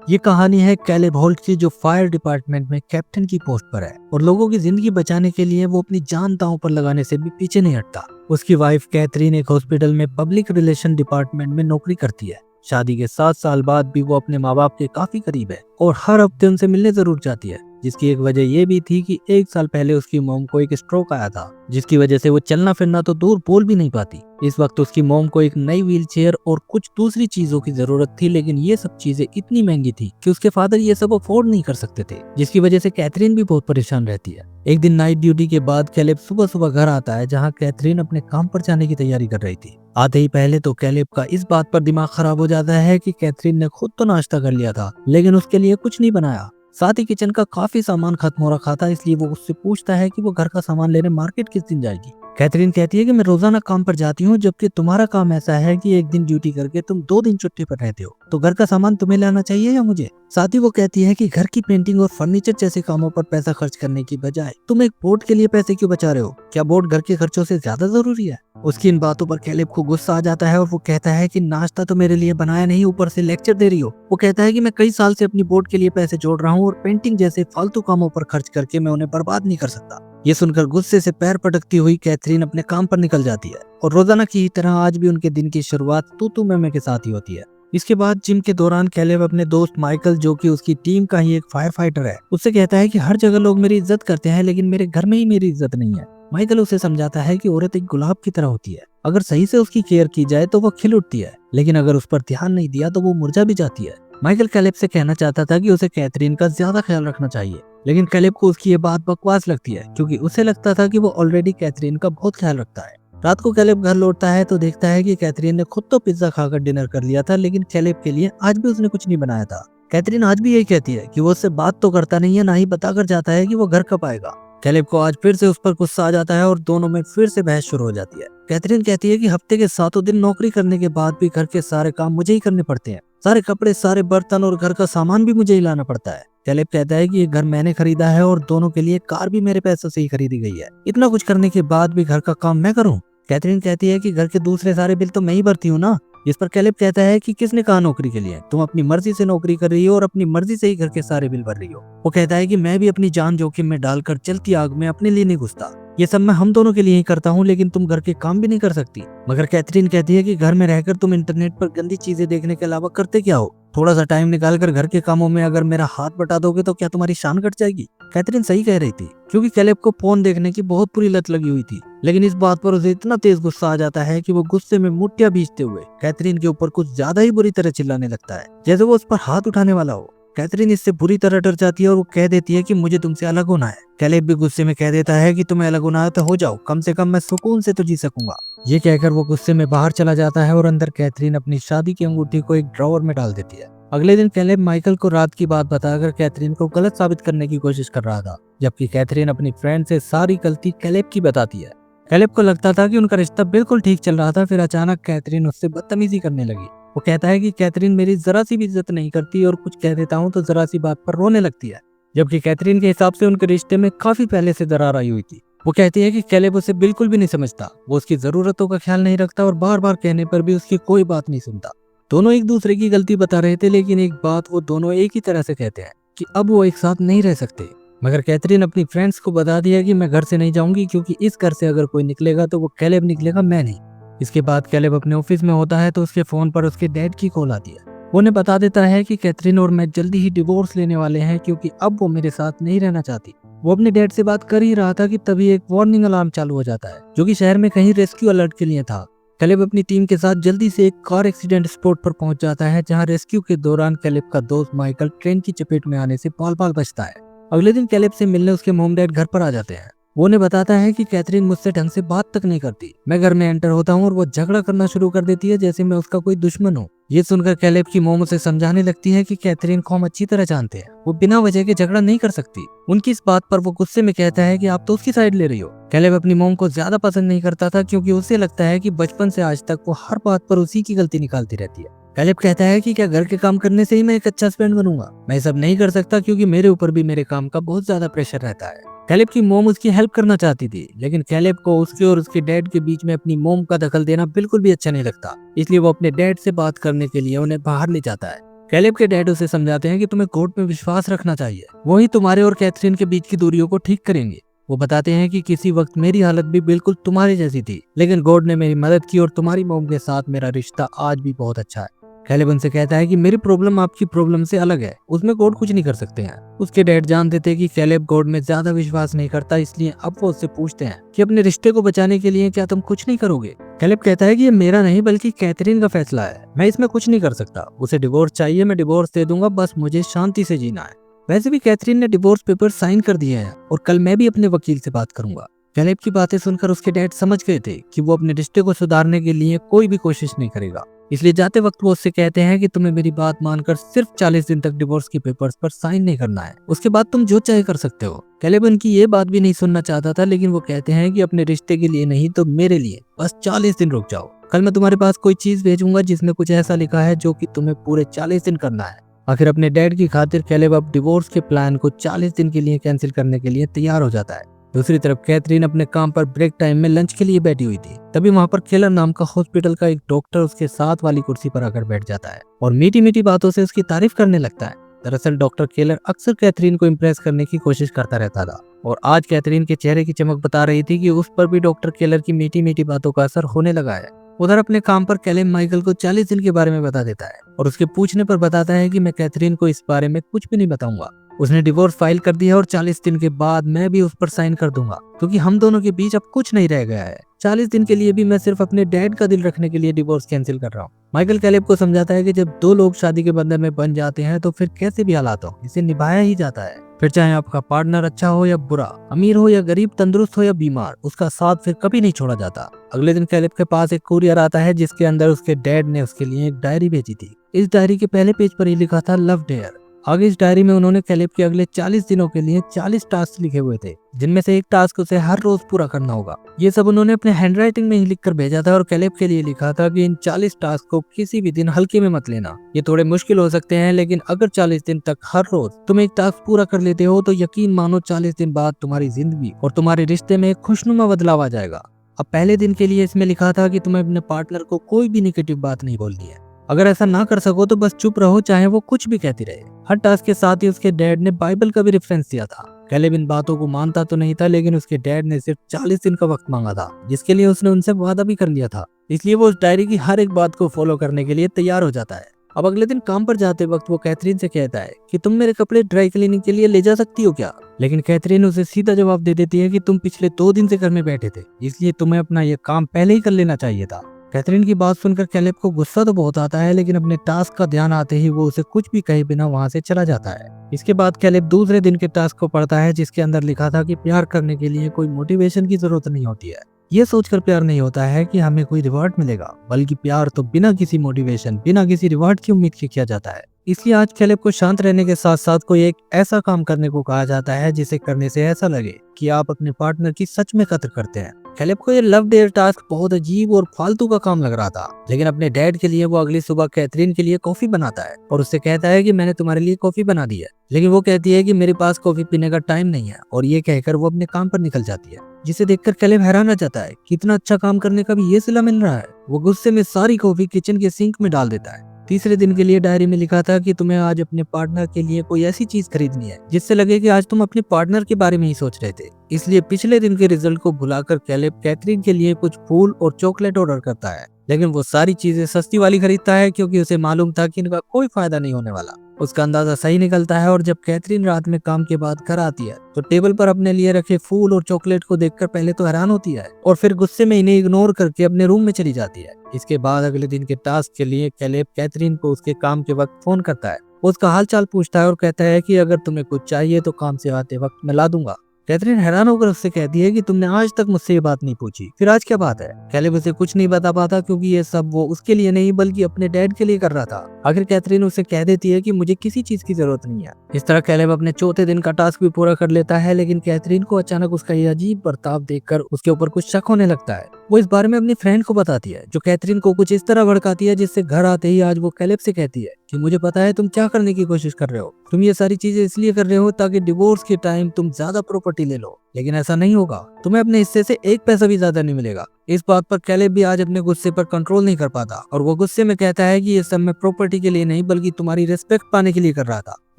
ये कहानी है कैलेब होल्ट की, जो फायर डिपार्टमेंट में कैप्टन की पोस्ट पर है और लोगों की जिंदगी बचाने के लिए वो अपनी जान दांव पर लगाने से भी पीछे नहीं हटता। उसकी वाइफ कैथरीन एक हॉस्पिटल में पब्लिक रिलेशन डिपार्टमेंट में नौकरी करती है। शादी के 7 साल बाद भी वो अपने माँ बाप के काफी करीब है और हर हफ्ते उनसे मिलने जरूर जाती है, जिसकी एक वजह ये भी थी कि 1 साल पहले उसकी मोम को एक स्ट्रोक आया था, जिसकी वजह से वो चलना फिरना तो दूर बोल भी नहीं पाती। इस वक्त उसकी मोम को एक नई व्हील चेयर और कुछ दूसरी चीजों की जरूरत थी, लेकिन ये सब चीजें इतनी महंगी थी कि उसके फादर ये सब अफोर्ड नहीं कर सकते थे, जिसकी वजह से कैथरीन भी बहुत परेशान रहती है। एक दिन नाइट ड्यूटी के बाद कैलेब सुबह सुबह घर आता है, जहाँ कैथरीन अपने काम पर जाने की तैयारी कर रही थी। आते ही पहले तो कैलेब का इस बात पर दिमाग खराब हो जाता है कि कैथरीन ने खुद तो नाश्ता कर लिया था, लेकिन उसके लिए कुछ नहीं बनाया। साथ ही किचन का काफी सामान खत्म हो रखा था, इसलिए वो उससे पूछता है कि वो घर का सामान लेने मार्केट किस दिन जाएगी। कैथरीन कहती है कि मैं रोजाना काम पर जाती हूँ, जबकि तुम्हारा काम ऐसा है कि एक दिन ड्यूटी करके तुम 2 दिन छुट्टी पर रहते हो, तो घर का सामान तुम्हें लाना चाहिए या मुझे। साथ ही वो कहती है कि घर की पेंटिंग और फर्नीचर जैसे कामों पर पैसा खर्च करने की बजाय तुम एक बोट के लिए पैसे क्यों बचा रहे हो? क्या बोट घर के खर्चों से ज्यादा जरूरी है? उसकी इन बातों पर कैलेब को गुस्सा आ जाता है और वो कहता है कि नाश्ता तो मेरे लिए बनाया नहीं, ऊपर से लेक्चर दे रही हो। वो कहता है कि मैं कई साल से अपनी बोट के लिए पैसे जोड़ रहा हूँ और पेंटिंग जैसे फालतू कामों पर खर्च करके मैं उन्हें बर्बाद नहीं कर सकता। ये सुनकर गुस्से से पैर पटकती हुई कैथरीन अपने काम पर निकल जाती है और रोजाना की तरह आज भी उनके दिन की शुरुआत तू मैं के साथ ही होती है। इसके बाद जिम के दौरान कैलेब अपने दोस्त माइकल, जो कि उसकी टीम का ही एक फायर फाइटर है, उससे कहता है कि हर जगह लोग मेरी इज्जत करते हैं, लेकिन मेरे घर में ही मेरी इज्जत नहीं है। माइकल उसे समझाता है कि औरत एक गुलाब की तरह होती है, अगर सही से उसकी केयर की जाए तो वो खिल उठती है, लेकिन अगर उस पर ध्यान नहीं दिया तो वो मुरझा भी जाती है। माइकल कैलेब से कहना चाहता था कि उसे कैथरीन का ज्यादा ख्याल रखना चाहिए, लेकिन कैलेब को उसकी ये बात बकवास लगती है, क्योंकि उसे लगता था कि वो ऑलरेडी कैथरीन का बहुत ख्याल रखता है। रात को कैलेब घर लौटता है तो देखता है कि कैथरीन ने खुद तो पिज्जा खाकर डिनर कर लिया था, लेकिन कैलेब के लिए आज भी उसने कुछ नहीं बनाया था। कैथरीन आज भी यही कहती है कि वो उससे बात तो करता नहीं है, ना ही बताकर जाता है कि वो घर कब आएगा। कैलेब को आज फिर से उस पर गुस्सा आ जाता है और दोनों में फिर से बहस शुरू हो जाती है। कैथरीन कहती है कि हफ्ते के 7 दिन नौकरी करने के बाद भी घर के सारे काम मुझे ही करने पड़ते हैं, सारे कपड़े, सारे बर्तन और घर का सामान भी मुझे ही लाना पड़ता है। कैलेब कहता है कि ये घर मैंने खरीदा है और दोनों के लिए कार भी मेरे पैसों से ही खरीदी गई है, इतना कुछ करने के बाद भी घर का काम मैं करूं। कैथरीन कहती है कि घर के दूसरे सारे बिल तो मैं ही भरती हूँ ना। इस पर कैलेब कहता है कि किसने कहा नौकरी के लिए, तुम अपनी मर्जी से नौकरी कर रही हो और अपनी मर्जी से ही घर के सारे बिल भर रही हो। वो कहता है कि मैं भी अपनी जान जोखिम में डालकर चलती आग में अपने लिए नहीं घुसता, ये सब मैं हम दोनों के लिए ही करता हूँ, लेकिन तुम घर के काम भी नहीं कर सकती। मगर कैथरीन कहती है कि घर में रहकर तुम इंटरनेट पर गंदी चीजें देखने के अलावा करते क्या हो? थोड़ा सा टाइम निकालकर घर के कामों में अगर मेरा हाथ बटा दोगे तो क्या तुम्हारी शान कट जाएगी? कैथरीन सही कह रही थी, क्योंकि कैलेब को फोन देखने की बहुत बुरी लत लगी हुई थी, लेकिन इस बात पर उसे इतना तेज गुस्सा आ जाता है कि वो गुस्से में मुट्ठियां भींचते हुए कैथरीन के ऊपर कुछ ज्यादा ही बुरी तरह चिल्लाने लगता है, जैसे वो उस पर हाथ उठाने वाला हो। कैथरीन इससे बुरी तरह डर जाती है और वो कह देती है कि मुझे तुमसे अलग होना है। कैलेब भी गुस्से में कह देता है कि तुम्हें अलग होना है तो हो जाओ, कम से कम मैं सुकून से तो जी सकूंगा। ये कहकर वो गुस्से में बाहर चला जाता है और अंदर कैथरीन अपनी शादी की अंगूठी को एक ड्रॉवर में डाल देती है। अगले दिन कैलेब माइकल को रात की बात बताकर कैथरीन को गलत साबित करने की कोशिश कर रहा था, जबकि कैथरीन अपनी फ्रेंड से सारी गलती कैलेब की बताती है। कैलेब को लगता था कि उनका रिश्ता बिल्कुल ठीक चल रहा था, फिर अचानक कैथरीन उससे बदतमीजी करने लगी। वो कहता है कि कैथरीन मेरी जरा सी भी इज्जत नहीं करती और कुछ कह देता हूँ तो जरा सी बात पर रोने लगती है, जबकि कैथरीन के हिसाब से उनके रिश्ते में काफी पहले से दरार आई हुई थी। वो कहती है कि कैलेब उसे बिल्कुल भी नहीं समझता, वो उसकी जरूरतों का ख्याल नहीं रखता और बार बार कहने पर भी उसकी कोई बात नहीं सुनता। दोनों एक दूसरे की गलती बता रहे थे, लेकिन एक बात वो दोनों एक ही तरह से कहते हैं कि अब वो एक साथ नहीं रह सकते। मगर कैथरीन अपनी फ्रेंड्स को बता दिया कि मैं घर से नहीं जाऊंगी, क्योंकि इस घर से अगर कोई निकलेगा तो वो कैलेब निकलेगा, मैं नहीं। इसके बाद कैलेब अपने ऑफिस में होता है तो उसके फोन पर उसके डैड की कॉल आती है। वो उन्हें बता देता है कि कैथरीन और मैं जल्दी ही डिवोर्स लेने वाले हैं, क्योंकि अब वो मेरे साथ नहीं रहना चाहती। वो अपने डैड से बात कर ही रहा था कि तभी एक वार्निंग अलार्म चालू हो जाता है, जो कि शहर में कहीं रेस्क्यू अलर्ट के लिए था। कैलेब अपनी टीम के साथ जल्दी से एक कार एक्सीडेंट स्पॉट पर पहुंच जाता है, जहां रेस्क्यू के दौरान कैलेब का दोस्त माइकल ट्रेन की चपेट में आने से बाल बाल बचता है। अगले दिन कैलेब से मिलने उसके मॉम डैड घर पर आ जाते हैं। वो उन्हें बताता है कि कैथरीन मुझसे ढंग से बात तक नहीं करती। मैं घर में एंटर होता हूँ और वो झगड़ा करना शुरू कर देती है, जैसे मैं उसका कोई दुश्मन हूँ। ये सुनकर कैलेब की मोम उसे समझाने लगती है कि कैथरीन को हम अच्छी तरह जानते हैं, वो बिना वजह के झगड़ा नहीं कर सकती। उनकी इस बात पर वो गुस्से में कहता है कि आप तो उसकी साइड ले रही हो। कैलेब अपनी मोम को ज्यादा पसंद नहीं करता था, क्योंकि उसे लगता है कि बचपन से आज तक वो हर बात पर उसी की गलती निकालती रहती है। कैलेब कहता है कि क्या घर के काम करने से ही मैं एक अच्छा हस्बैंड बनूंगा? मैं सब नहीं कर सकता, क्योंकि मेरे ऊपर भी मेरे काम का बहुत ज्यादा प्रेशर रहता है। कैलेब की मोम उसकी हेल्प करना चाहती थी, लेकिन कैलेब को उसके और उसके डैड के बीच में अपनी मोम का दखल देना बिल्कुल भी अच्छा नहीं लगता, इसलिए वो अपने डैड से बात करने के लिए उन्हें बाहर ले जाता है। कैलेब के डैड उसे समझाते हैं कि तुम्हें कोर्ट में विश्वास रखना चाहिए, वही तुम्हारे और कैथरीन के बीच की दूरियों को ठीक करेंगे। वो बताते हैं कि किसी वक्त मेरी हालत भी बिल्कुल तुम्हारी जैसी थी, लेकिन गॉड ने मेरी मदद की और तुम्हारी मॉम के साथ मेरा रिश्ता आज भी बहुत अच्छा है। कैलेब उनसे कहता है कि मेरी प्रॉब्लम आपकी प्रॉब्लम से अलग है, उसमें गॉड कुछ नहीं कर सकते हैं। उसके डैड जानते थे कि कैलेब गॉड में ज्यादा विश्वास नहीं करता, इसलिए अब वो उससे पूछते हैं कि अपने रिश्ते को बचाने के लिए क्या तुम कुछ नहीं करोगे। कैलेब कहता है कि ये मेरा नहीं बल्कि कैथरीन का फैसला है, मैं इसमें कुछ नहीं कर सकता। उसे डिवोर्स चाहिए, मैं डिवोर्स दे दूंगा, बस मुझे शांति से जीना है। वैसे भी कैथरीन ने डिवोर्स पेपर साइन कर दिए हैं और कल मैं भी अपने वकील से बात करूंगा। कैलेब की बातें सुनकर उसके डैड समझ गए थे कि वो अपने रिश्ते को सुधारने के लिए कोई भी कोशिश नहीं करेगा, इसलिए जाते वक्त वो उससे कहते हैं कि तुम्हें मेरी बात मानकर सिर्फ 40 दिन तक डिवोर्स के पेपर्स पर साइन नहीं करना है, उसके बाद तुम जो चाहे कर सकते हो। कैलेब उनकी ये बात भी नहीं सुनना चाहता था, लेकिन वो कहते हैं कि अपने रिश्ते के लिए नहीं तो मेरे लिए बस 40 दिन रुक जाओ। कल मैं तुम्हारे पास कोई चीज भेजूंगा जिसमें कुछ ऐसा लिखा है जो कि तुम्हें पूरे 40 दिन करना है। आखिर अपने डैड की खातिर कैलेब अब डिवोर्स के प्लान को 40 दिन के लिए कैंसिल करने के लिए तैयार हो जाता है। दूसरी तरफ कैथरीन अपने काम पर ब्रेक टाइम में लंच के लिए बैठी हुई थी। तभी वहाँ पर केलर नाम का हॉस्पिटल का एक डॉक्टर उसके साथ वाली कुर्सी पर आकर बैठ जाता है और मीठी मीठी बातों से उसकी तारीफ करने लगता है। दरअसल डॉक्टर केलर अक्सर कैथरीन को इम्प्रेस करने की कोशिश करता रहता था और आज कैथरीन के चेहरे की चमक बता रही थी कि उस पर भी डॉक्टर केलर की मीठी मीठी बातों का असर होने लगा है। उधर अपने काम पर कैलेब माइकल को 40 दिन के बारे में बता देता है और उसके पूछने पर बताता है कि मैं कैथरीन को इस बारे में कुछ भी नहीं बताऊंगा। उसने डिवोर्स फाइल कर दिया और 40 दिन के बाद मैं भी उस पर साइन कर दूंगा, क्योंकि हम दोनों के बीच अब कुछ नहीं रह गया है। 40 दिन के लिए भी मैं सिर्फ अपने डैड का दिल रखने के लिए डिवोर्स कैंसिल कर रहा हूँ। माइकल कैलेब को समझाता है कि जब दो लोग शादी के बंधन में बन जाते हैं तो फिर कैसे भी हालात हो इसे निभाया ही जाता है। फिर चाहे आपका पार्टनर अच्छा हो या बुरा, अमीर हो या गरीब, तंदुरुस्त हो या बीमार, उसका साथ फिर कभी नहीं छोड़ा जाता। अगले दिन कैलेब के पास एक कुरियर आता है जिसके अंदर उसके डैड ने उसके लिए एक डायरी भेजी थी। इस डायरी के पहले पेज पर ही लिखा था लव डेयर। आगे इस डायरी में उन्होंने कैलेब के अगले 40 दिनों के लिए 40 टास्क लिखे हुए थे, जिनमें से एक टास्क उसे हर रोज पूरा करना होगा। ये सब उन्होंने अपने हैंडराइटिंग में ही लिखकर भेजा था और कैलेब के लिए लिखा था कि इन 40 टास्क को किसी भी दिन हल्के में मत लेना। ये थोड़े मुश्किल हो सकते हैं, लेकिन अगर 40 दिन तक हर रोज तुम एक टास्क पूरा कर लेते हो तो यकीन मानो 40 दिन बाद तुम्हारी जिंदगी और तुम्हारे रिश्ते में एक खुशनुमा बदलाव आ जाएगा। अब पहले दिन के लिए इसमें लिखा था कि तुम्हें अपने पार्टनर को कोई भी निगेटिव बात नहीं बोलनी है। अगर ऐसा ना कर सको तो बस चुप रहो, चाहे वो कुछ भी कहती रहे। हर टास्क के साथ ही उसके डैड ने बाइबल का भी रेफरेंस दिया था। कैलेब इन बातों को मानता तो नहीं था, लेकिन उसके डैड ने सिर्फ 40 दिन का वक्त मांगा था, जिसके लिए उसने उनसे वादा भी कर लिया था। इसलिए वो उस डायरी की हर एक बात को फॉलो करने के लिए तैयार हो जाता है। अब अगले दिन काम पर जाते वक्त वो कैथरीन से कहता है कि तुम मेरे कपड़े ड्राई क्लीनिंग के लिए ले जा सकती हो क्या? लेकिन कैथरीन उसे सीधा जवाब दे देती है कि तुम पिछले 2 दिन से घर में बैठे थे, इसलिए तुम्हें अपना ये काम पहले ही कर लेना चाहिए था। कैथरीन की बात सुनकर कैलेब को गुस्सा तो बहुत आता है, लेकिन अपने टास्क का ध्यान आते ही वो उसे कुछ भी कहे बिना वहां से चला जाता है। इसके बाद कैलेब दूसरे दिन के टास्क को पढ़ता है, जिसके अंदर लिखा था कि प्यार करने के लिए कोई मोटिवेशन की जरूरत नहीं होती है। ये सोचकर प्यार नहीं होता है कि हमें कोई रिवॉर्ड मिलेगा, बल्कि प्यार तो बिना किसी मोटिवेशन, बिना किसी रिवॉर्ड की उम्मीद के किया जाता है। इसलिए आज कैलेब को शांत रहने के साथ साथ कोई एक ऐसा काम करने को कहा जाता है जिसे करने से ऐसा लगे कि आप अपने पार्टनर की सच में कदर करते हैं। कैलेब को ये लव डेयर टास्क बहुत अजीब और फालतू का काम लग रहा था, लेकिन अपने डैड के लिए वो अगली सुबह कैथरीन के लिए कॉफी बनाता है और उससे कहता है कि मैंने तुम्हारे लिए कॉफी बना दी है। लेकिन वो कहती है कि मेरे पास कॉफी पीने का टाइम नहीं है, और ये कहकर वो अपने काम पर निकल जाती है, जिसे देखकर कैलेब हैरान रह जाता है कि इतना अच्छा काम करने का भी ये सिला मिल रहा है। वो गुस्से में सारी कॉफी किचन के सिंक में डाल देता है। तीसरे दिन के लिए डायरी में लिखा था कि तुम्हें आज अपने पार्टनर के लिए कोई ऐसी चीज खरीदनी है जिससे लगे कि आज तुम अपने पार्टनर के बारे में ही सोच रहे थे। इसलिए पिछले दिन के रिजल्ट को भुलाकर कैलेब कैथरीन के लिए कुछ फूल और चॉकलेट ऑर्डर करता है, लेकिन वो सारी चीजें सस्ती वाली खरीदता है क्योंकि उसे मालूम था कि इनका कोई फायदा नहीं होने वाला। उसका अंदाजा सही निकलता है और जब कैथरीन रात में काम के बाद घर आती है तो टेबल पर अपने लिए रखे फूल और चॉकलेट को देखकर पहले तो हैरान होती है और फिर गुस्से में इन्हें इग्नोर करके अपने रूम में चली जाती है। इसके बाद अगले दिन के टास्क के लिए कैलेब कैथरीन को उसके काम के वक्त फोन करता है। वो उसका हाल चाल पूछता है और कहता है कि अगर तुम्हें कुछ चाहिए तो काम से आते वक्त मैं ला दूंगा। कैथरीन हैरान होकर उससे कहती है कि तुमने आज तक मुझसे ये बात नहीं पूछी, फिर आज क्या बात है? कैलेब उसे कुछ नहीं बता पाता क्योंकि ये सब वो उसके लिए नहीं बल्कि अपने डैड के लिए कर रहा था। आखिर कैथरीन उसे कह देती है कि मुझे किसी चीज की जरूरत नहीं है। इस तरह कैलेब अपने चौथे दिन का टास्क भी पूरा कर लेता है, लेकिन कैथरीन को अचानक उसका ये अजीब बर्ताव देखकर उसके ऊपर कुछ शक होने लगता है। वो इस बारे में अपनी फ्रेंड को बताती है, जो कैथरीन को कुछ इस तरह भड़काती है जिससे घर आते ही आज वो कैलेब से कहती है कि मुझे पता है तुम क्या करने की कोशिश कर रहे हो। तुम ये सारी चीजें इसलिए कर रहे हो ताकि डिवोर्स के टाइम तुम ज्यादा प्रॉपर्टी प्रॉपर्टी ले लो, लेकिन ऐसा नहीं होगा, तुम्हें अपने हिस्से से एक पैसा भी ज्यादा नहीं मिलेगा। इस बात पर कैलेब भी आज अपने गुस्से पर कंट्रोल नहीं कर पाता और वो गुस्से में कहता है कि ये सब मैं प्रॉपर्टी के लिए नहीं बल्कि तुम्हारी रिस्पेक्ट पाने के लिए कर रहा था।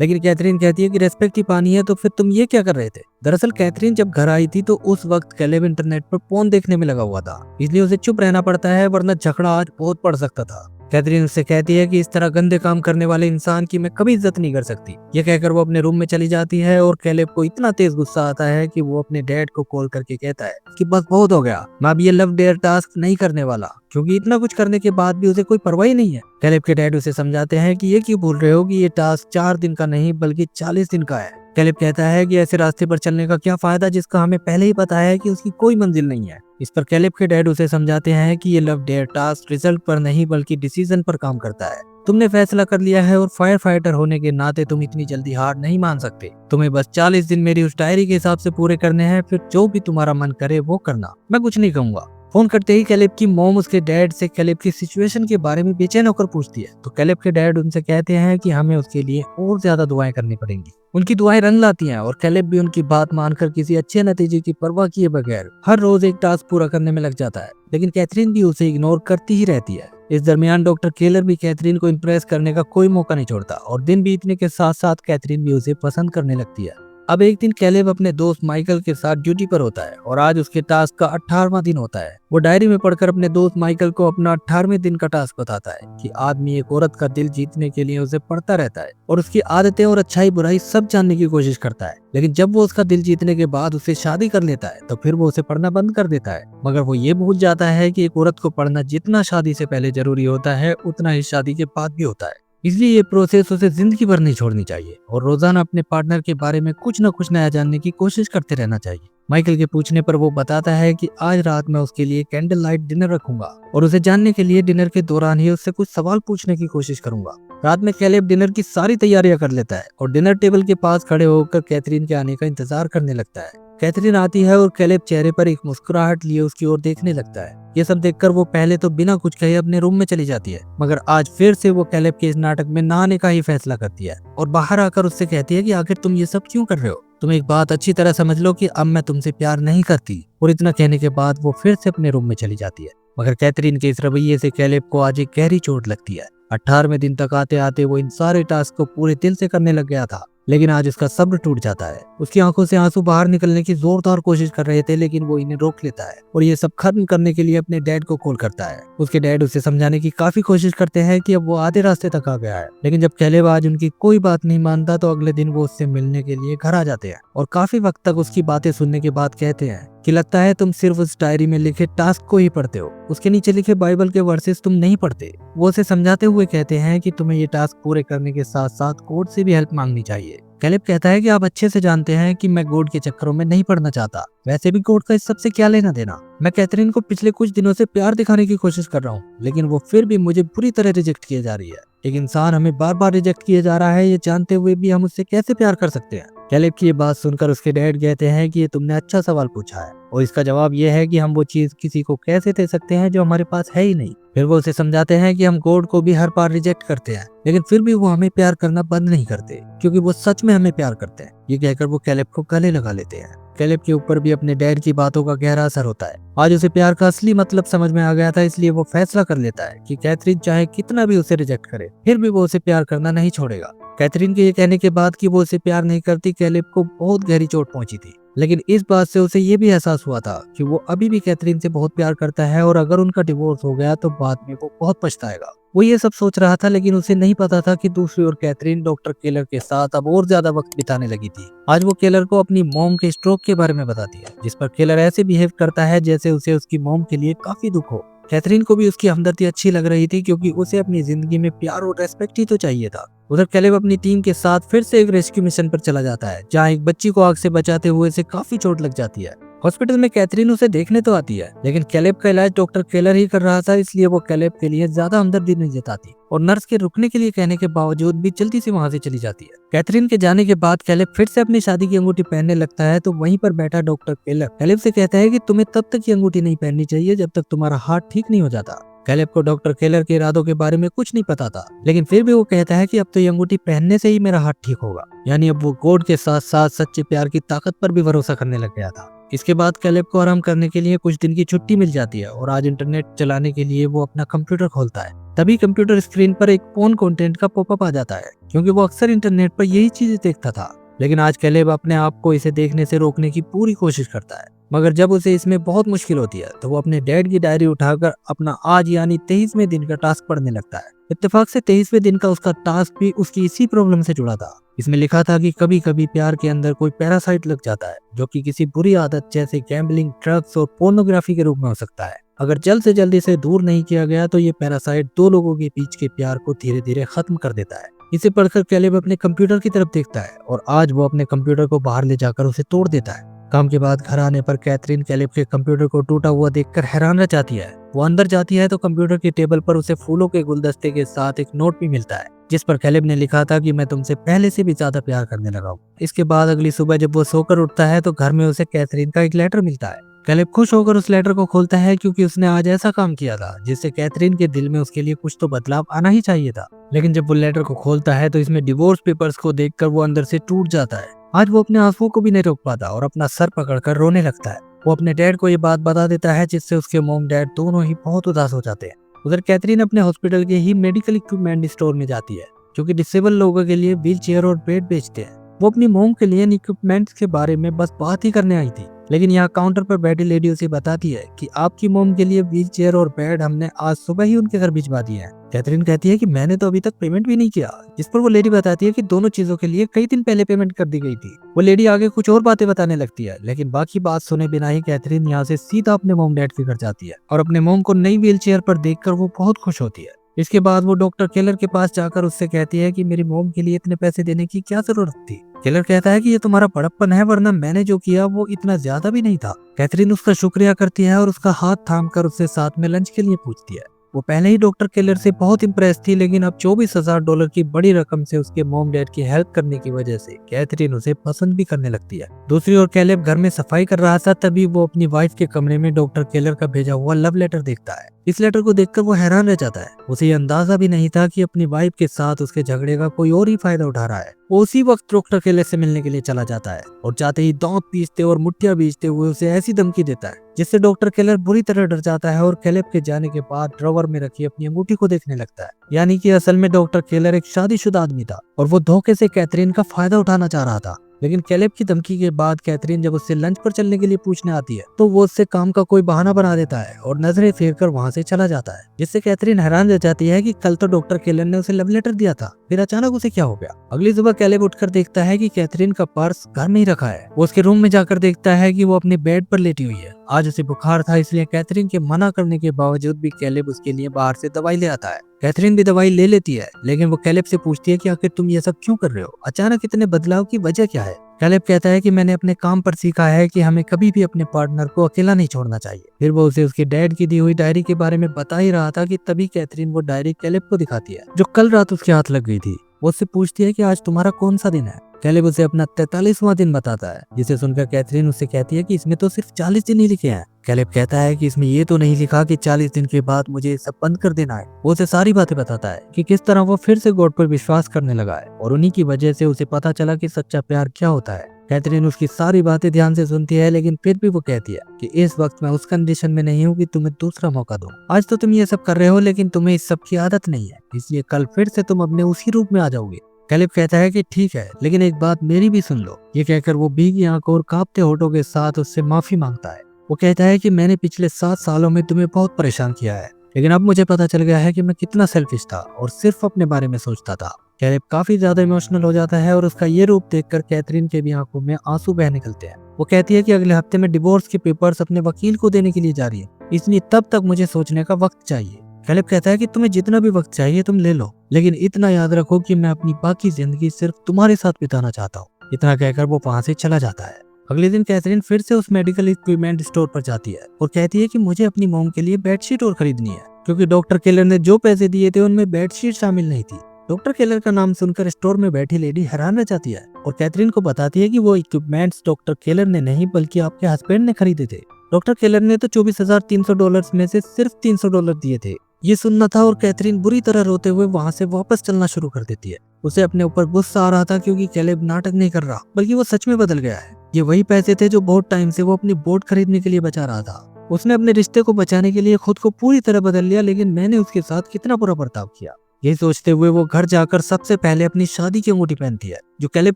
लेकिन कैथरीन कहती है कि रिस्पेक्ट ही पानी है तो फिर तुम ये क्या कर रहे थे। दरअसल कैथरीन जब घर आई थी तो उस वक्त कैलेब इंटरनेट पर पोर्न देखने में लगा हुआ था, इसलिए उसे चुप रहना पड़ता है, वरना झगड़ा आज बहुत पड़ सकता था। कैथरीन उससे कहती है कि इस तरह गंदे काम करने वाले इंसान की मैं कभी इज्जत नहीं कर सकती। ये कहकर वो अपने रूम में चली जाती है और कैलेब को इतना तेज गुस्सा आता है कि वो अपने डैड को कॉल करके कहता है कि बस बहुत हो गया, मैं अब ये लव डेयर टास्क नहीं करने वाला, क्योंकि इतना कुछ करने के बाद भी उसे कोई परवाह ही नहीं है। कैलेब के डैड उसे समझाते हैं कि ये क्यों भूल रहे हो कि ये टास्क 4 दिन का नहीं बल्कि 40 दिन का है। कैलेब कहता है कि ऐसे रास्ते पर चलने का क्या फायदा जिसका हमें पहले ही पता है कि उसकी कोई मंजिल नहीं है। इस पर कैलेब के डैड उसे समझाते हैं कि ये लव डेयर टास्क रिजल्ट पर नहीं बल्कि डिसीजन पर काम करता है। तुमने फैसला कर लिया है और फायर फाइटर होने के नाते तुम इतनी जल्दी हार नहीं मान सकते। तुम्हें बस 40 दिन मेरी उस डायरी के हिसाब से पूरे करने हैं, फिर जो भी तुम्हारा मन करे वो करना, मैं कुछ नहीं कहूंगा। फोन करते ही कैलेब की मॉम उसके डैड से कैलेब की सिचुएशन के बारे में बेचैन होकर पूछती है, तो कैलेब के डैड उनसे कहते हैं कि हमें उसके लिए और ज्यादा दुआएं करनी पड़ेंगी। उनकी दुआएं रंग लाती हैं और कैलेब भी उनकी बात मानकर किसी अच्छे नतीजे की परवाह किए बगैर हर रोज एक टास्क पूरा करने में लग जाता है, लेकिन कैथरीन भी उसे इग्नोर करती ही रहती है। इस दरमियान डॉक्टर केलर भी कैथरीन को इम्प्रेस करने का कोई मौका नहीं छोड़ता और दिन बीतने के साथ साथ कैथरीन भी उसे पसंद करने लगती है। अब एक दिन कैलेब अपने दोस्त माइकल के साथ ड्यूटी पर होता है और आज उसके टास्क का 18वां दिन होता है। वो डायरी में पढ़कर अपने दोस्त माइकल को अपना 18वें दिन का टास्क बताता है कि आदमी एक औरत का दिल जीतने के लिए उसे पढ़ता रहता है और उसकी आदतें और अच्छाई बुराई सब जानने की कोशिश करता है, लेकिन जब वो उसका दिल जीतने के बाद उसे शादी कर लेता है तो फिर वो उसे पढ़ना बंद कर देता है। मगर वो ये भूल जाता है कि एक औरत को पढ़ना जितना शादी से पहले जरूरी होता है उतना ही शादी के बाद भी होता है, इसलिए ये प्रोसेस उसे जिंदगी भर नहीं छोड़नी चाहिए और रोजाना अपने पार्टनर के बारे में कुछ न कुछ नया जानने की कोशिश करते रहना चाहिए। माइकल के पूछने पर वो बताता है कि आज रात मैं उसके लिए कैंडल लाइट डिनर रखूंगा और उसे जानने के लिए डिनर के दौरान ही उससे कुछ सवाल पूछने की कोशिश करूंगा। रात में कैलेब डिनर की सारी तैयारियां कर लेता है और डिनर टेबल के पास खड़े होकर कैथरीन के आने का इंतजार करने लगता है। कैथरीन आती है और कैलेब चेहरे पर एक मुस्कुराहट लिए उसकी ओर देखने लगता है। ये सब देखकर वो पहले तो बिना कुछ कहे अपने रूम में चली जाती है, मगर आज फिर से वो कैलेब के इस नाटक में नहाने का ही फैसला करती है और बाहर आकर उससे कहती है कि आखिर तुम ये सब क्यों कर रहे हो। तुम एक बात अच्छी तरह समझ लो कि अब मैं तुमसे प्यार नहीं करती। और इतना कहने के बाद वो फिर से अपने रूम में चली जाती है, मगर कैथरीन के इस रवैये से कैलेब को आज एक गहरी चोट लगती है। 18वें दिन तक आते आते वो इन सारे टास्क को पूरे दिल से करने लग गया था, लेकिन आज उसका सब्र टूट जाता है। उसकी आंखों से आंसू बाहर निकलने की जोरदार कोशिश कर रहे थे, लेकिन वो इन्हें रोक लेता है और ये सब खत्म करने के लिए अपने डैड को कॉल करता है। उसके डैड उसे समझाने की काफी कोशिश करते हैं कि अब वो आधे रास्ते तक आ गया है, लेकिन जब कैलेब आज उनकी कोई बात नहीं मानता तो अगले दिन वो उससे मिलने के लिए घर आ जाते हैं और काफी वक्त तक उसकी बातें सुनने के बाद कहते हैं कि लगता है तुम सिर्फ उस डायरी में लिखे टास्क को ही पढ़ते हो, उसके नीचे लिखे बाइबल के वर्सेस तुम नहीं पढ़ते। वो उसे समझाते हुए कहते हैं कि तुम्हें ये टास्क पूरे करने के साथ साथ कोर्ट से भी हेल्प मांगनी चाहिए। कैलेब कहता है कि आप अच्छे से जानते हैं कि मैं गॉड के चक्करों में नहीं पड़ना चाहता, वैसे भी गॉड का इस सबसे क्या लेना देना। मैं कैथरीन को पिछले कुछ दिनों से प्यार दिखाने की कोशिश कर रहा हूँ, लेकिन वो फिर भी मुझे बुरी तरह रिजेक्ट किए जा रही है। एक इंसान हमें बार बार रिजेक्ट किए जा रहा है, ये जानते हुए भी हम उससे कैसे प्यार कर सकते हैं। कैलेब की ये बात सुनकर उसके डैड कहते हैं कि ये तुमने अच्छा सवाल पूछा है और इसका जवाब ये है कि हम वो चीज किसी को कैसे दे सकते हैं जो हमारे पास है ही नहीं। फिर वो उसे समझाते हैं कि हम गॉड को भी हर बार रिजेक्ट करते हैं, लेकिन फिर भी वो हमें प्यार करना बंद नहीं करते क्योंकि वो सच में हमें प्यार करते हैं। ये कहकर वो कैलेब को गले लगा लेते हैं। कैलेब के ऊपर भी अपने डैड की बातों का गहरा असर होता है। आज उसे प्यार का असली मतलब समझ में आ गया था, इसलिए वो फैसला कर लेता है कि कैथरीन चाहे कितना भी उसे रिजेक्ट करे फिर भी वो उसे प्यार करना नहीं छोड़ेगा। कैथरीन के ये कहने के बाद कि वो उसे प्यार नहीं करती कैलेब को बहुत गहरी चोट पहुंची थी, लेकिन इस बात से उसे ये भी एहसास हुआ था कि वो अभी भी कैथरीन से बहुत प्यार करता है और अगर उनका डिवोर्स हो गया तो बाद में वो बहुत पछताएगा। वो ये सब सोच रहा था, लेकिन उसे नहीं पता था कि दूसरी ओर कैथरीन डॉक्टर केलर के साथ अब और ज्यादा वक्त बिताने लगी थी। आज वो केलर को अपनी मॉम के स्ट्रोक के बारे में बताती है, जिस पर केलर ऐसे बिहेव करता है जैसे उसे उसकी मॉम के लिए काफी दुख हो। कैथरीन को भी उसकी हमदर्दी अच्छी लग रही थी क्योंकि उसे अपनी जिंदगी में प्यार और रेस्पेक्ट ही तो चाहिए था। उधर कैलेब अपनी टीम के साथ फिर से एक रेस्क्यू मिशन पर चला जाता है, जहां एक बच्ची को आग से बचाते हुए उसे काफी चोट लग जाती है। हॉस्पिटल में कैथरीन उसे देखने तो आती है, लेकिन कैलेब का इलाज डॉक्टर केलर ही कर रहा था, इसलिए वो कैलेब के लिए ज्यादा हमदर्दी नहीं जताती और नर्स के रुकने के लिए कहने के बावजूद भी जल्दी से वहां से चली जाती है। कैथरीन के जाने के बाद कैलेब फिर से अपनी शादी की अंगूठी पहनने लगता है, तो वहीं पर बैठा डॉक्टर केलर कैलेब से कहता है कि तुम्हें तब तक ये अंगूठी नहीं पहननी चाहिए जब तक तुम्हारा हार्ट ठीक नहीं हो जाता। कैलेब को डॉक्टर केलर के इरादों के बारे में कुछ नहीं पता था, लेकिन फिर भी वो कहता है कि अब तो ये अंगूठी पहनने से ही मेरा हाथ ठीक होगा। यानी अब वो गॉड के साथ साथ सच्चे प्यार की ताकत पर भी भरोसा करने लग गया था। इसके बाद कैलेब को आराम करने के लिए कुछ दिन की छुट्टी मिल जाती है और आज इंटरनेट चलाने के लिए वो अपना कंप्यूटर खोलता है। तभी कंप्यूटर स्क्रीन पर एक पोर्न कंटेंट का पॉपअप आ जाता है, क्योंकि वो अक्सर इंटरनेट पर यही चीजें देखता था। लेकिन आज कैलेब अपने आप को इसे देखने से रोकने की पूरी कोशिश करता है, मगर जब उसे इसमें बहुत मुश्किल होती है तो वो अपने डैड की डायरी उठाकर अपना आज यानी 23वें दिन का टास्क पढ़ने लगता है। इत्तेफाक से 23वें दिन का उसका टास्क भी उसकी इसी प्रॉब्लम से जुड़ा था। इसमें लिखा था कि कभी कभी प्यार के अंदर कोई पैरासाइट लग जाता है, जो कि किसी बुरी आदत जैसे गैम्बलिंग, ड्रग्स और पोर्नोग्राफी के रूप में हो सकता है। अगर जल्द से जल्द इसे दूर नहीं किया गया तो ये पैरासाइट दो लोगों के बीच के प्यार को धीरे धीरे खत्म कर देता है। इसे पढ़कर कैलेब अपने कंप्यूटर की तरफ देखता है और आज वो अपने कंप्यूटर को बाहर ले जाकर उसे तोड़ देता है। काम के बाद घर आने पर कैथरीन कैलेब के कंप्यूटर को टूटा हुआ देखकर हैरान रह जाती है। वो अंदर जाती है तो कंप्यूटर की टेबल पर उसे फूलों के गुलदस्ते के साथ एक नोट भी मिलता है, जिस पर कैलेब ने लिखा था कि मैं तुमसे पहले से भी ज्यादा प्यार करने लगा हूँ। इसके बाद अगली सुबह जब वो सोकर उठता है तो घर में उसे कैथरीन का एक लेटर मिलता है। कैलेब खुश होकर उस लेटर को खोलता है, क्योंकि उसने आज ऐसा काम किया था जिससे कैथरीन के दिल में उसके लिए कुछ तो बदलाव आना ही चाहिए था। लेकिन जब वो लेटर को खोलता है तो इसमें डिवोर्स पेपर्स को देखकर वो अंदर से टूट जाता है। आज वो अपने आंसुओं को भी नहीं रोक पाता और अपना सर पकड़कर रोने लगता है। वो अपने डैड को ये बात बता देता है, जिससे उसके मॉम डैड दोनों ही बहुत उदास हो जाते हैं। उधर कैथरीन अपने हॉस्पिटल के ही मेडिकल इक्विपमेंट स्टोर में जाती है, जो कि डिसेबल लोगों के लिए व्हील चेयर और बेड बेचते हैं। वो अपनी मॉम के लिए इन इक्विपमेंट्स के बारे में बस बात ही करने आई थी, लेकिन यहाँ काउंटर पर बैठी लेडी उसे बताती है कि आपकी मॉम के लिए व्हील चेयर और बेड हमने आज सुबह ही उनके घर भिजवा दिए हैं। कैथरीन कहती है कि मैंने तो अभी तक पेमेंट भी नहीं किया, जिस पर वो लेडी बताती है कि दोनों चीजों के लिए कई दिन पहले पेमेंट कर दी गई थी। वो लेडी आगे कुछ और बातें बताने लगती है, लेकिन बाकी बात सुने बिना ही कैथरीन यहाँ से सीधा अपने मॉम डैड के घर जाती है और अपने मॉम को नई व्हील चेयर पर देखकर वो बहुत खुश होती है। इसके बाद वो डॉक्टर केलर के पास जाकर उससे कहती है कि मेरी मॉम के लिए इतने पैसे देने की क्या जरूरत थी। केलर कहता है कि ये तुम्हारा बड़प्पन है, वरना मैंने जो किया वो इतना ज्यादा भी नहीं था। कैथरीन उसका शुक्रिया करती है और उसका हाथ थामकर उससे साथ में लंच के लिए पूछती है। वो पहले ही डॉक्टर केलर से बहुत इम्प्रेस थी, लेकिन अब $24,000 की बड़ी रकम से उसके मॉम डैड की हेल्प करने की वजह से कैथरीन उसे पसंद भी करने लगती है। दूसरी ओर कैलेब घर में सफाई कर रहा था, तभी वो अपनी वाइफ के कमरे में डॉक्टर केलर का भेजा हुआ लव लेटर देखता है। इस लेटर को देखकर वो हैरान रह जाता है। उसे ये अंदाजा भी नहीं था कि अपनी वाइफ के साथ उसके झगड़े का कोई और ही फायदा उठा रहा है। वो उसी वक्त डॉक्टर केलर से मिलने के लिए चला जाता है और जाते ही दांत पीसते और मुठ्ठियां बीचते हुए उसे ऐसी धमकी देता है, जिससे डॉक्टर केलर बुरी तरह डर जाता है और कैलेब के जाने के बाद ड्रॉवर में रखी अपनी अंगूठी को देखने लगता है। यानी कि असल में डॉक्टर केलर एक शादीशुदा आदमी था और वो धोखे से कैथरीन का फायदा उठाना चाह रहा था। लेकिन कैलेब की धमकी के बाद कैथरीन जब उससे लंच पर चलने के लिए पूछने आती है तो वो उससे काम का कोई बहाना बना देता है और नजरें फेर कर वहाँ से चला जाता है, जिससे कैथरीन हैरान रह जाती है कि कल तो डॉक्टर केलर ने उसे लव लेटर दिया था, फिर अचानक उसे क्या हो गया। अगली सुबह कैलेब उठकर देखता है कि कैथरीन का पर्स घर में ही रखा है। वो उसके रूम में जाकर देखता है कि वो अपने बेड पर लेटी हुई है। आज उसे बुखार था, इसलिए कैथरीन के मना करने के बावजूद भी कैलेब उसके लिए बाहर से दवाई ले आता है। कैथरीन भी दवाई ले लेती है, लेकिन वो कैलेब से पूछती है कि आखिर तुम ये सब क्यों कर रहे हो, अचानक इतने बदलाव की वजह क्या है। कैलेब कहता है कि मैंने अपने काम पर सीखा है कि हमें कभी भी अपने पार्टनर को अकेला नहीं छोड़ना चाहिए। फिर वो उसे उसके डैड की दी हुई डायरी के बारे में बता ही रहा था कि तभी कैथरीन वो डायरी कैलेब को दिखाती है, जो कल रात उसके हाथ लग गई थी। वो उससे पूछती है कि आज तुम्हारा कौन सा दिन है। कैलेब उसे अपना 43वां दिन बताता है, जिसे सुनकर कैथरीन उससे कहती है कि इसमें तो सिर्फ 40 दिन ही लिखे हैं। कैलेब कहता है कि इसमें ये तो नहीं लिखा कि 40 दिन के बाद मुझे ये सब बंद कर देना है। वो उसे सारी बातें बताता है कि किस तरह वो फिर से गॉड पर विश्वास करने लगा है और उन्हीं की वजह से उसे पता चला कि सच्चा प्यार क्या होता है। कैथरीन उसकी सारी बातें ध्यान से सुनती है, लेकिन फिर भी वो कहती है कि इस वक्त मैं उस कंडीशन में नहीं हूँ कि तुम्हें दूसरा मौका दूं। आज तो तुम ये सब कर रहे हो, लेकिन तुम्हें इस सब की आदत नहीं है, इसलिए कल फिर से तुम अपने उसी रूप में आ जाओगे। कैलेब कहता है कि ठीक है, लेकिन एक बात मेरी भी सुन लो। ये कहकर वो भीगी आंखों और कांपते होठों के साथ उससे माफी मांगता है। वो कहता है कि मैंने पिछले 7 सालों में तुम्हें बहुत परेशान किया है, लेकिन अब मुझे पता चल गया है कि मैं कितना सेल्फिश था और सिर्फ अपने बारे में सोचता था। कैलेब काफी ज्यादा इमोशनल हो जाता है और उसका ये रूप देखकर कैथरीन के भी आंखों में आंसू बह निकलते हैं। वो कहती है कि अगले हफ्ते में डिवोर्स के पेपर्स अपने वकील को देने के लिए जा रही है, इसलिए तब तक मुझे सोचने का वक्त चाहिए। कैलेब कहता है कि तुम्हें जितना भी वक्त चाहिए तुम ले लो, लेकिन इतना याद रखो कि मैं अपनी बाकी जिंदगी सिर्फ तुम्हारे साथ बिताना चाहता हूँ। इतना कहकर वो वहाँ से चला जाता है। अगले दिन कैथरीन फिर से उस मेडिकल इक्विपमेंट स्टोर पर जाती है और कहती है कि मुझे अपनी मॉम के लिए बेडशीट और खरीदनी है, क्योंकि डॉक्टर केलर ने जो पैसे दिए थे उनमें बेडशीट शामिल नहीं थी। डॉक्टर केलर का नाम सुनकर स्टोर में बैठी लेडी हैरान रह जाती है और कैथरीन को बताती है कि वो इक्विपमेंट्स डॉक्टर केलर ने नहीं बल्कि आपके हस्बैंड ने खरीदे थे। डॉक्टर केलर ने तो $24,300 में से सिर्फ $300 दिए थे। ये सुनना था और कैथरीन बुरी तरह रोते हुए वहाँ से वापस चलना शुरू कर देती है। उसे अपने ऊपर गुस्सा आ रहा था क्योंकि कैलेब नाटक नहीं कर रहा बल्कि वो सच में बदल गया है। ये वही पैसे थे जो बहुत टाइम से वो अपनी बोट खरीदने के लिए बचा रहा था। उसने अपने रिश्ते को बचाने के लिए खुद को पूरी तरह बदल लिया, लेकिन मैंने उसके साथ कितना बुरा बर्ताव किया। यही सोचते हुए वो घर जाकर सबसे पहले अपनी शादी की अंगूठी पहनती है, जो कैलेब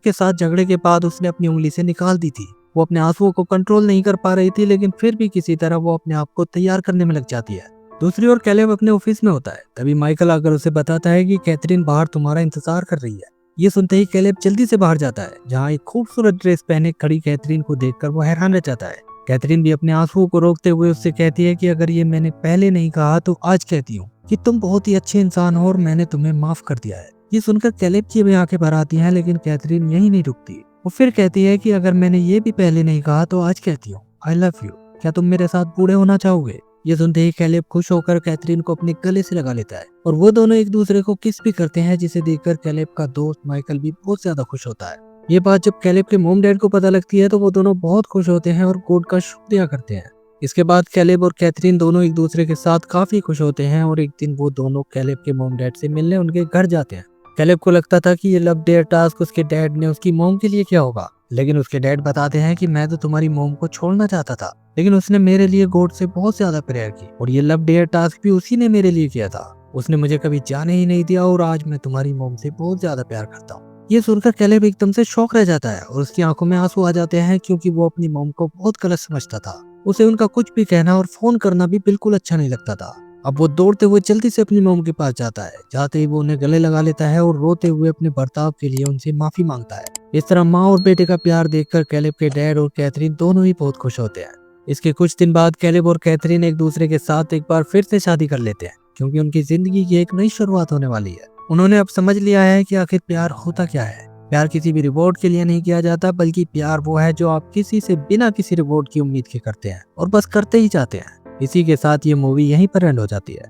के साथ झगड़े के बाद उसने अपनी उंगली से निकाल दी थी। वो अपने आंसुओं को कंट्रोल नहीं कर पा रही थी, लेकिन फिर भी किसी तरह वो अपने आप को तैयार करने में लग जाती है। दूसरी ओर कैलेब अपने ऑफिस में होता है। तभी माइकल आकर उसे बताता है कि कैथरीन बाहर तुम्हारा इंतजार कर रही है। ये सुनते ही कैलेब जल्दी से बाहर जाता है, जहाँ एक खूबसूरत ड्रेस पहने खड़ी कैथरीन को देखकर वो हैरान रह जाता है। कैथरीन भी अपने आंसुओं को रोकते हुए उससे कहती है कि अगर ये मैंने पहले नहीं कहा तो आज कहती हूँ कि तुम बहुत ही अच्छे इंसान हो और मैंने तुम्हें माफ कर दिया है। ये सुनकर कैलेब की भी आंखें भर आती हैं, लेकिन कैथरीन यही नहीं रुकती। वो फिर कहती है कि अगर मैंने ये भी पहले नहीं कहा तो आज कहती हूँ आई लव यू। क्या तुम मेरे साथ बूढ़े होना चाहोगे? ये सुनते ही कैलेब खुश होकर कैथरीन को अपने गले से लगा लेता है और वो दोनों एक दूसरे को किस भी करते हैं, जिसे देखकर कैलेब का दोस्त माइकल भी बहुत ज्यादा खुश होता है। ये बात जब कैलेब के मॉम डैड को पता लगती है तो वो दोनों बहुत खुश होते हैं और गॉड का शुक्रिया करते हैं। इसके बाद कैलेब और कैथरीन दोनों एक दूसरे के साथ काफी खुश होते हैं और एक दिन वो दोनों कैलेब के मॉम डैड से मिलने उनके घर जाते हैं। कैलेब को लगता था कि ये लव डेयर टास्क उसके डैड ने उसकी मॉम के लिए किया होगा, लेकिन उसके डैड बताते हैं कि मैं तो तुम्हारी मॉम को छोड़ना चाहता था, लेकिन उसने मेरे लिए गॉड से बहुत ज्यादा प्रेयर की और ये लव डेयर टास्क भी उसी ने मेरे लिए किया था। उसने मुझे कभी जाने ही नहीं दिया और आज मैं तुम्हारी मॉम से बहुत ज्यादा प्यार करता हूँ। ये सुनकर कैलेब एकदम से शॉक रह जाता है और उसकी आंखों में आंसू आ जाते हैं, क्योंकि वो अपनी मॉम को बहुत गलत समझता था। उसे उनका कुछ भी कहना और फोन करना भी बिल्कुल अच्छा नहीं लगता था। अब वो दौड़ते हुए जल्दी से अपनी मॉम के पास जाता है। जाते ही वो उन्हें गले लगा लेता है और रोते हुए अपने बर्ताव के लिए उनसे माफी मांगता है। इस तरह माँ और बेटे का प्यार देखकर कैलेब के डैड और कैथरीन दोनों ही बहुत खुश होते हैं। इसके कुछ दिन बाद कैलेब और कैथरीन एक दूसरे के साथ एक बार फिर से शादी कर लेते हैं, क्योंकि उनकी जिंदगी की एक नई शुरुआत होने वाली है। उन्होंने अब समझ लिया है कि आखिर प्यार होता क्या है। प्यार किसी भी रिवॉर्ड के लिए नहीं किया जाता, बल्कि प्यार वो है जो आप किसी से बिना किसी रिवॉर्ड की उम्मीद के करते हैं और बस करते ही जाते हैं। इसी के साथ ये मूवी यहीं पर एंड हो जाती है।